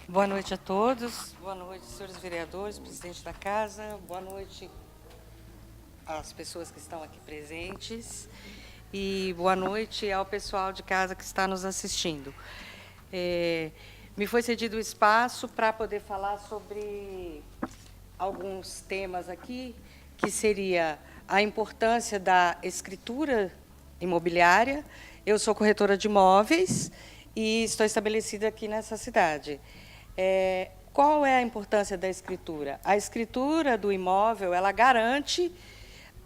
Boa noite a todos. Boa noite, senhores vereadores, presidente da casa. Boa noite às pessoas que estão aqui presentes. E boa noite ao pessoal de casa que está nos assistindo. Me foi cedido o espaço para poder falar sobre alguns temas aqui, que seria a importância da escritura imobiliária. Eu sou corretora de imóveis e estou estabelecida aqui nessa cidade. Qual é a importância da escritura? A escritura do imóvel, ela garante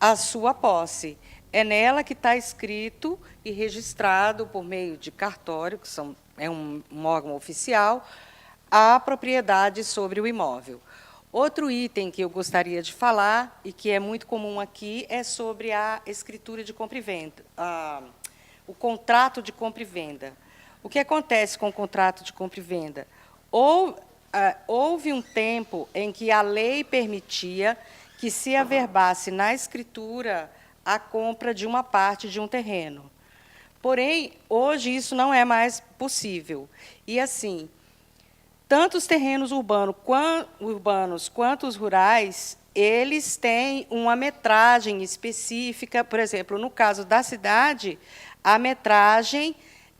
a sua posse. É nela que está escrito e registrado por meio de cartório, que é um órgão oficial, a propriedade sobre o imóvel. Outro item que eu gostaria de falar, e que é muito comum aqui, é sobre a escritura de compra e venda, o contrato de compra e venda. O que acontece com o contrato de compra e venda? Houve um tempo em que a lei permitia que se averbasse na escritura a compra de uma parte de um terreno. Porém, hoje isso não é mais possível. E, assim, tanto os terrenos urbanos quanto os rurais, eles têm uma metragem específica. Por exemplo, no caso da cidade, a metragem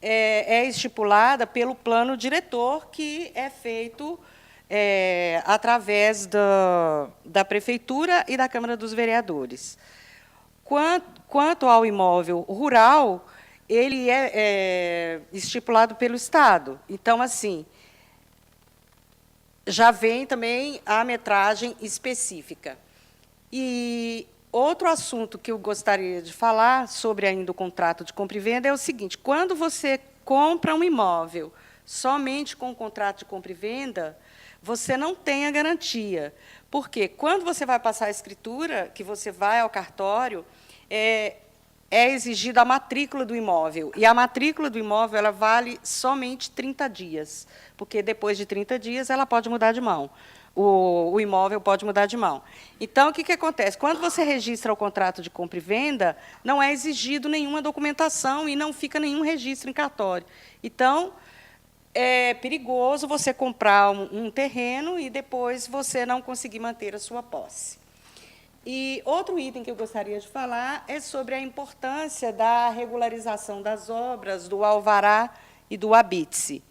é estipulada pelo plano diretor, que é feito através da Prefeitura e da Câmara dos Vereadores. Quanto ao imóvel rural, ele é estipulado pelo Estado. Então, assim, já vem também a metragem específica. E outro assunto que eu gostaria de falar sobre ainda o contrato de compra e venda é o seguinte: quando você compra um imóvel somente com o contrato de compra e venda, você não tem a garantia. Porque quando você vai passar a escritura, que você vai ao cartório, é exigida a matrícula do imóvel. E a matrícula do imóvel ela vale somente 30 dias, porque depois de 30 dias ela pode mudar de mão. O imóvel pode mudar de mão. Então, o que acontece? Quando você registra o contrato de compra e venda, não é exigido nenhuma documentação e não fica nenhum registro em cartório. Então, é perigoso você comprar um terreno e depois você não conseguir manter a sua posse. E outro item que eu gostaria de falar é sobre a importância da regularização das obras, do alvará e do habite-se.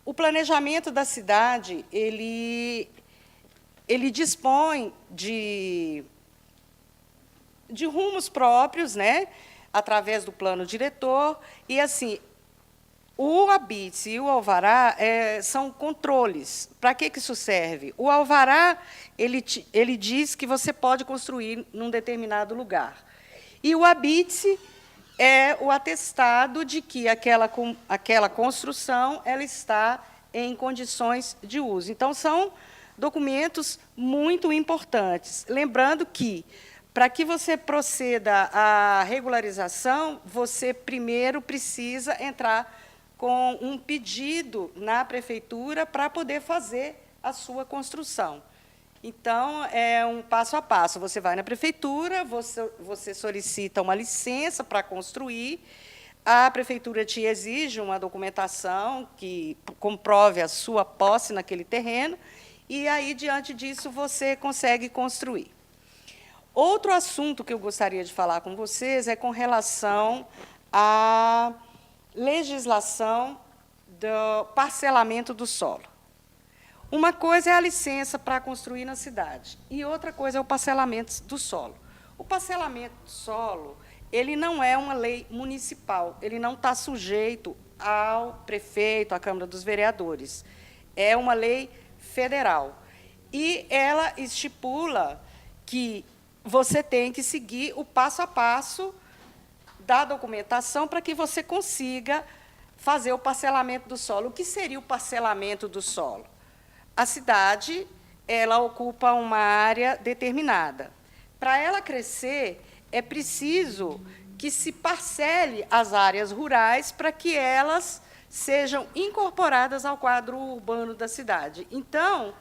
O planejamento da cidade, ele dispõe de rumos próprios, né, através do plano diretor, e, assim, o habite e o alvará são controles. Para que isso serve? O alvará ele diz que você pode construir num determinado lugar. E o habite é o atestado de que aquela construção ela está em condições de uso. Então, são documentos muito importantes. Lembrando que, para que você proceda à regularização, você primeiro precisa entrar com um pedido na prefeitura para poder fazer a sua construção. Então, é um passo a passo. Você vai na prefeitura, você solicita uma licença para construir, a prefeitura te exige uma documentação que comprove a sua posse naquele terreno, e aí, diante disso, você consegue construir. Outro assunto que eu gostaria de falar com vocês é com relação à legislação do parcelamento do solo. Uma coisa é a licença para construir na cidade, e outra coisa é o parcelamento do solo. O parcelamento do solo, ele não é uma lei municipal, ele não está sujeito ao prefeito, à Câmara dos Vereadores. É uma lei federal. E ela estipula que você tem que seguir o passo a passo da documentação para que você consiga fazer o parcelamento do solo. O que seria o parcelamento do solo? A cidade ela ocupa uma área determinada. Para ela crescer, é preciso que se parcele as áreas rurais para que elas sejam incorporadas ao quadro urbano da cidade. Então,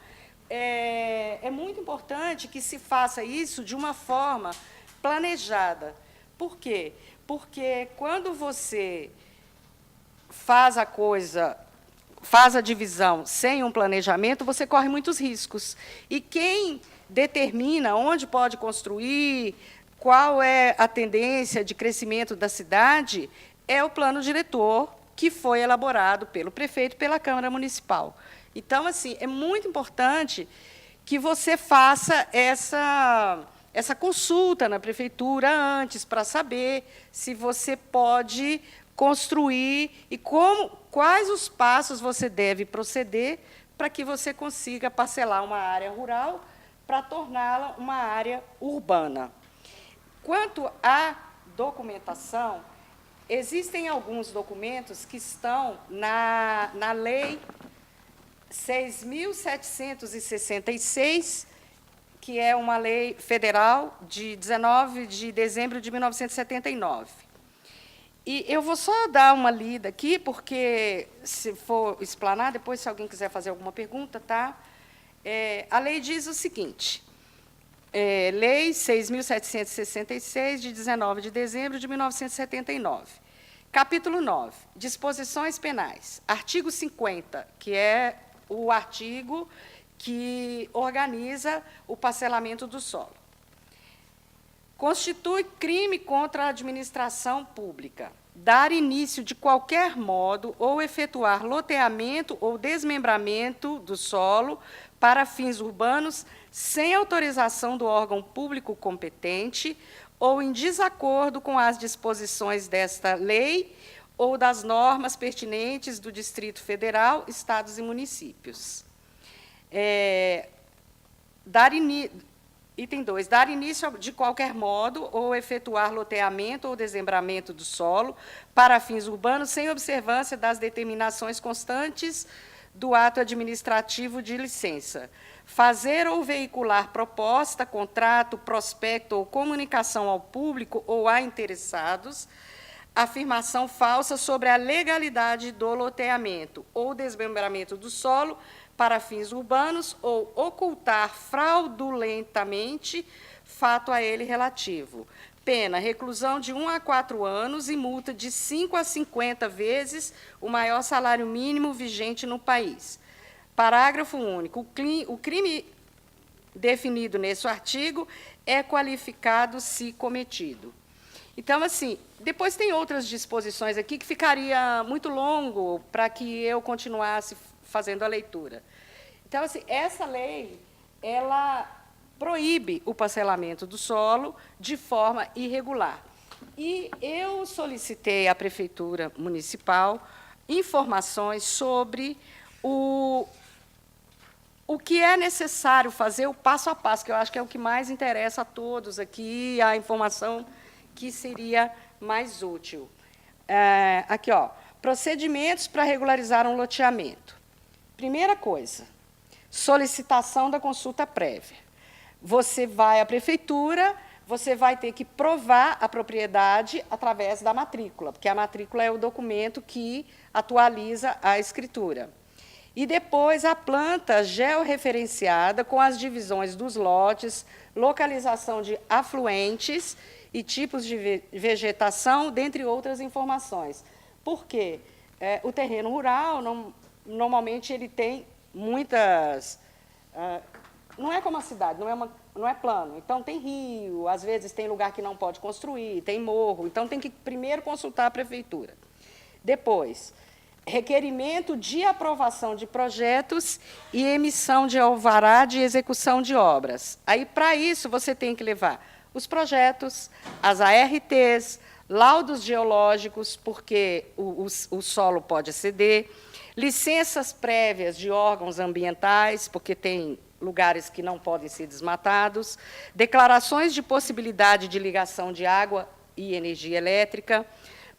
é muito importante que se faça isso de uma forma planejada. Por quê? Porque quando você faz a coisa faz a divisão sem um planejamento, você corre muitos riscos. E quem determina onde pode construir, qual é a tendência de crescimento da cidade, é o plano diretor, que foi elaborado pelo prefeito e pela Câmara Municipal. Então, assim, é muito importante que você faça essa consulta na prefeitura antes, para saber se você pode construir e quais os passos você deve proceder para que você consiga parcelar uma área rural para torná-la uma área urbana. Quanto à documentação, existem alguns documentos que estão na Lei 6.766, que é uma lei federal de 19 de dezembro de 1979. E eu vou só dar uma lida aqui, porque, se for explanar, depois, se alguém quiser fazer alguma pergunta, tá? A lei diz o seguinte, Lei 6.766, de 19 de dezembro de 1979. Capítulo 9, disposições penais. Artigo 50, que é o artigo que organiza o parcelamento do solo. Constitui crime contra a administração pública dar início de qualquer modo ou efetuar loteamento ou desmembramento do solo para fins urbanos sem autorização do órgão público competente ou em desacordo com as disposições desta lei ou das normas pertinentes do Distrito Federal, estados e municípios. Item 2, dar início de qualquer modo ou efetuar loteamento ou desmembramento do solo para fins urbanos sem observância das determinações constantes do ato administrativo de licença. Fazer ou veicular proposta, contrato, prospecto ou comunicação ao público ou a interessados, afirmação falsa sobre a legalidade do loteamento ou desmembramento do solo para fins urbanos ou ocultar fraudulentamente fato a ele relativo. Pena, reclusão de 1 a 4 anos e multa de 5 a 50 vezes o maior salário mínimo vigente no país. Parágrafo único. O crime definido nesse artigo é qualificado se cometido. Então, assim, depois tem outras disposições aqui que ficaria muito longo para que eu continuasse fazendo a leitura. Então, assim, essa lei, ela proíbe o parcelamento do solo de forma irregular. E eu solicitei à Prefeitura Municipal informações sobre o que é necessário fazer, o passo a passo, que eu acho que é o que mais interessa a todos aqui, a informação que seria mais útil. Aqui, ó, procedimentos para regularizar um loteamento. Primeira coisa, solicitação da consulta prévia. Você vai à prefeitura, você vai ter que provar a propriedade através da matrícula, porque a matrícula é o documento que atualiza a escritura. E depois a planta georreferenciada com as divisões dos lotes, localização de afluentes e tipos de vegetação, dentre outras informações. Por quê? O terreno rural, normalmente, ele tem muitas... não é como a cidade, não é plano. Então, tem rio, às vezes tem lugar que não pode construir, tem morro. Então, tem que primeiro consultar a prefeitura. Depois, requerimento de aprovação de projetos e emissão de alvará de execução de obras. Aí, para isso, você tem que levar os projetos, as ARTs, laudos geológicos, porque o solo pode exceder, licenças prévias de órgãos ambientais, porque tem lugares que não podem ser desmatados, declarações de possibilidade de ligação de água e energia elétrica,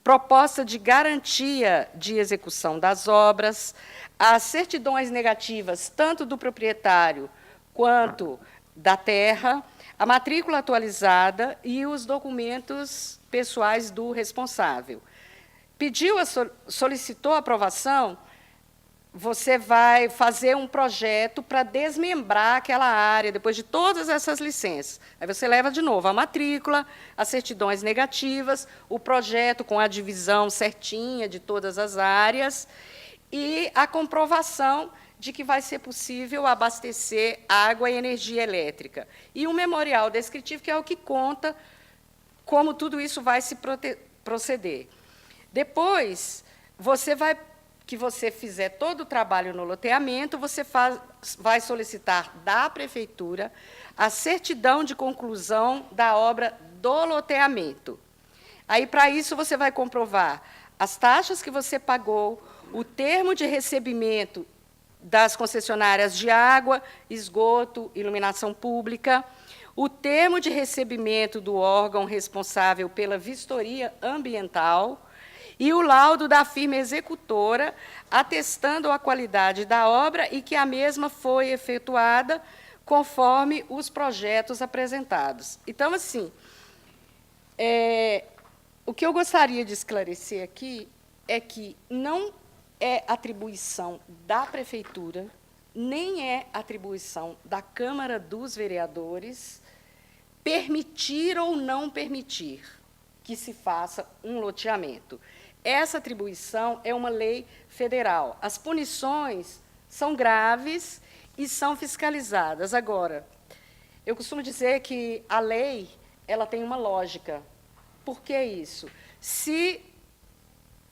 proposta de garantia de execução das obras, as certidões negativas, tanto do proprietário quanto da terra, a matrícula atualizada e os documentos pessoais do responsável. Solicitou a aprovação, você vai fazer um projeto para desmembrar aquela área, depois de todas essas licenças. Aí você leva de novo a matrícula, as certidões negativas, o projeto com a divisão certinha de todas as áreas e a comprovação de que vai ser possível abastecer água e energia elétrica. E um memorial descritivo, que é o que conta como tudo isso vai se proceder. Depois, que você fizer todo o trabalho no loteamento, você vai solicitar da prefeitura a certidão de conclusão da obra do loteamento. Aí, para isso, você vai comprovar as taxas que você pagou, o termo de recebimento das concessionárias de água, esgoto, iluminação pública, o termo de recebimento do órgão responsável pela vistoria ambiental e o laudo da firma executora atestando a qualidade da obra e que a mesma foi efetuada conforme os projetos apresentados. Então, assim, o que eu gostaria de esclarecer aqui é que não é atribuição da prefeitura, nem é atribuição da Câmara dos Vereadores permitir ou não permitir que se faça um loteamento. Essa atribuição é uma lei federal. As punições são graves e são fiscalizadas. Agora, eu costumo dizer que a lei ela tem uma lógica. Por que isso? Se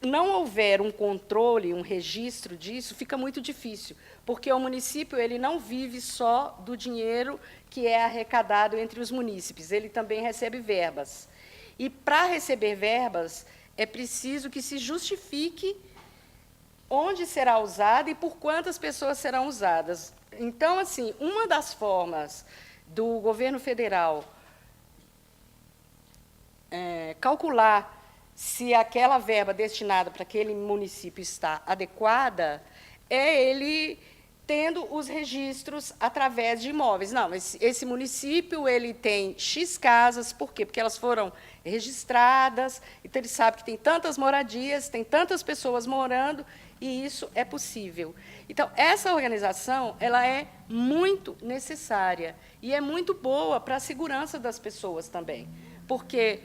não houver um controle, um registro disso, fica muito difícil, porque o município ele não vive só do dinheiro que é arrecadado entre os munícipes, ele também recebe verbas. E, para receber verbas, é preciso que se justifique onde será usada e por quantas pessoas serão usadas. Então, assim, uma das formas do governo federal calcular se aquela verba destinada para aquele município está adequada, é ele tendo os registros através de imóveis. Não, esse município ele tem X casas, por quê? Porque elas foram registradas, então ele sabe que tem tantas moradias, tem tantas pessoas morando, e isso é possível. Então, essa organização ela é muito necessária e é muito boa para a segurança das pessoas também, porque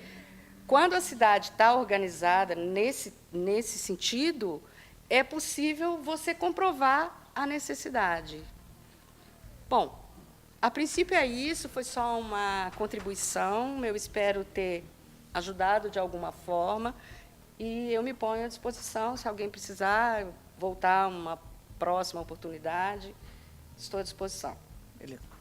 quando a cidade está organizada nesse sentido, é possível você comprovar a necessidade. Bom, a princípio é isso, foi só uma contribuição, eu espero ter ajudado de alguma forma, e eu me ponho à disposição, se alguém precisar voltar uma próxima oportunidade, estou à disposição. Beleza.